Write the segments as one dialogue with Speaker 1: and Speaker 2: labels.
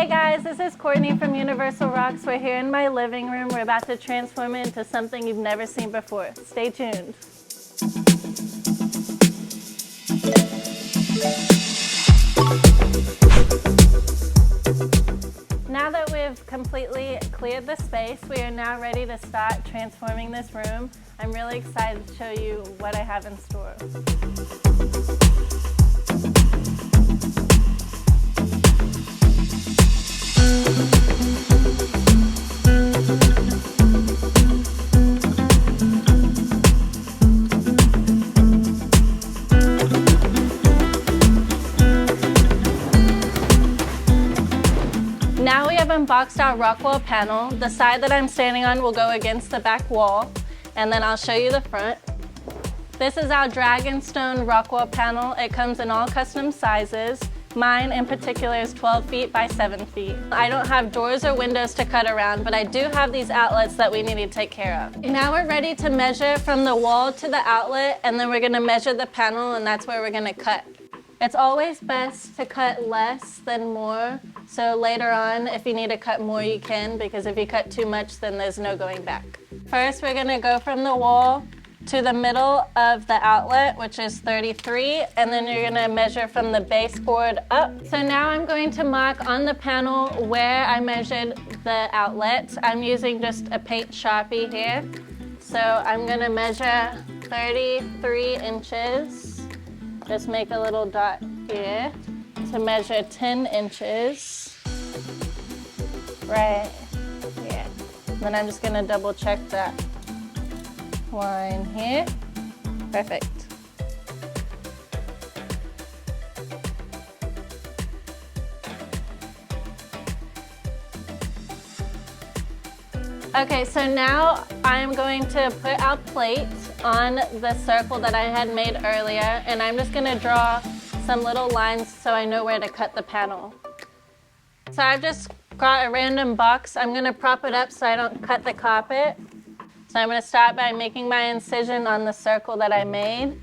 Speaker 1: Hey guys, this is Courtney from Universal Rocks. We're here in my living room. We're about to transform it into something you've never seen before. Stay tuned. Now that we've completely cleared the space, we are now ready to start transforming this room. I'm really excited to show you what I have in store. Now we have unboxed our rock wall panel. The side that I'm standing on will go against the back wall, and then I'll show you the front. This is our Dragonstone rock wall panel. It comes in all custom sizes. Mine in particular is 12 feet by 7 feet. I don't have doors or windows to cut around, but I do have these outlets that we need to take care of. Now we're ready to measure from the wall to the outlet, and then we're gonna measure the panel, and that's where we're gonna cut. It's always best to cut less than more. So later on, if you need to cut more, you can, because if you cut too much, then there's no going back. First, we're gonna go from the wall to the middle of the outlet, which is 33, and then you're gonna measure from the baseboard up. So now I'm going to mark on the panel where I measured the outlet. I'm using just a paint Sharpie here. So I'm gonna measure 33 inches. Just make a little dot here to measure 10 inches right here. Then I'm just gonna double check that line here. Perfect. Okay, so now I'm going to put our plate on the circle that I had made earlier, and I'm just gonna draw some little lines so I know where to cut the panel. So I've just got a random box. I'm gonna prop it up so I don't cut the carpet. So I'm gonna start by making my incision on the circle that I made.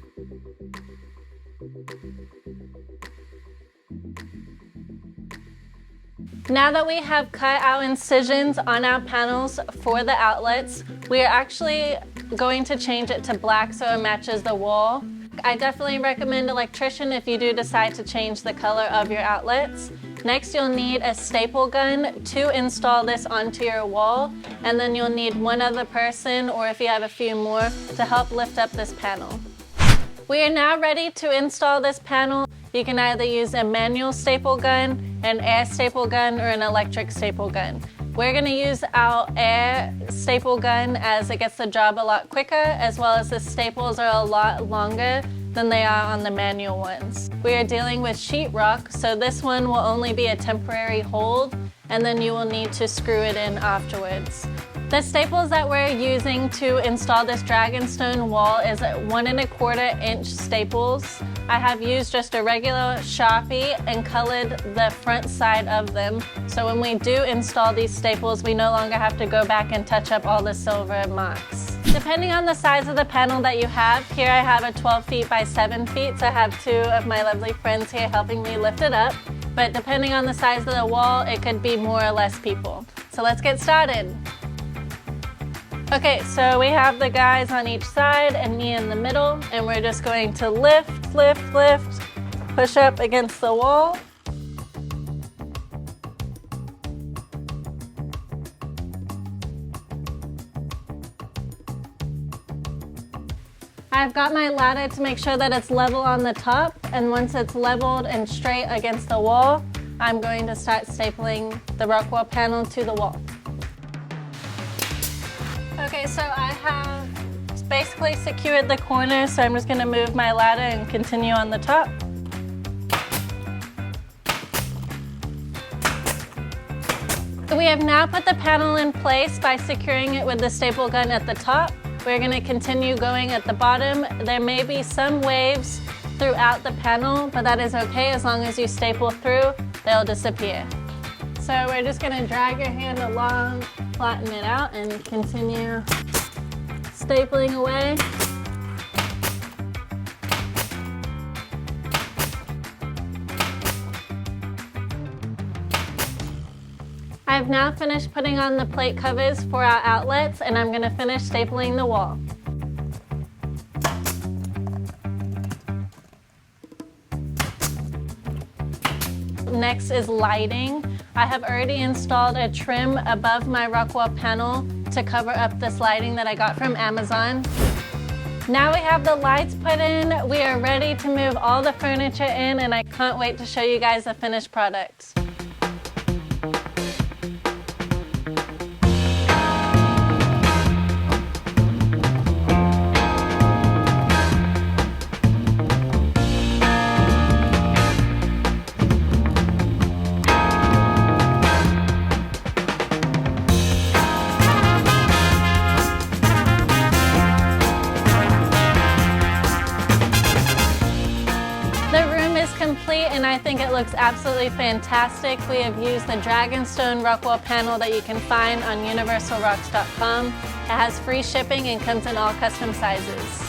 Speaker 1: Now that we have cut our incisions on our panels for the outlets, we are actually going to change it to black so it matches the wall. I definitely recommend electrician if you do decide to change the color of your outlets. Next, you'll need a staple gun to install this onto your wall, and then you'll need one other person, or if you have a few more, to help lift up this panel. We are now ready to install this panel. You can either use a manual staple gun, an air staple gun, or an electric staple gun. We're gonna use our air staple gun as it gets the job a lot quicker, as well as the staples are a lot longer than they are on the manual ones. We are dealing with sheetrock, so this one will only be a temporary hold, and then you will need to screw it in afterwards. The staples that we're using to install this Dragonstone wall is 1 1/4 inch staples. I have used just a regular Sharpie and colored the front side of them. So when we do install these staples, we no longer have to go back and touch up all the silver marks. Depending on the size of the panel that you have, here I have a 12 feet by 7 feet, so I have 2 of my lovely friends here helping me lift it up. But depending on the size of the wall, it could be more or less people. So let's get started. Okay, so we have the guys on each side and me in the middle, and we're just going to lift, lift, lift, push up against the wall. I've got my ladder to make sure that it's level on the top, and once it's leveled and straight against the wall, I'm going to start stapling the rock wall panel to the wall. Okay, so I have basically secured the corner, so I'm just gonna move my ladder and continue on the top. We have now put the panel in place by securing it with the staple gun at the top. We're gonna continue going at the bottom. There may be some waves throughout the panel, but that is okay as long as you staple through, they'll disappear. So we're just gonna drag your hand along, flatten it out, and continue stapling away. I've now finished putting on the plate covers for our outlets, and I'm gonna finish stapling the wall. Next is lighting. I have already installed a trim above my rock wall panel to cover up this lighting that I got from Amazon. Now we have the lights put in, we are ready to move all the furniture in, and I can't wait to show you guys the finished product. Complete, and I think it looks absolutely fantastic. We have used the Dragonstone rock wall panel that you can find on universalrocks.com. It has free shipping and comes in all custom sizes.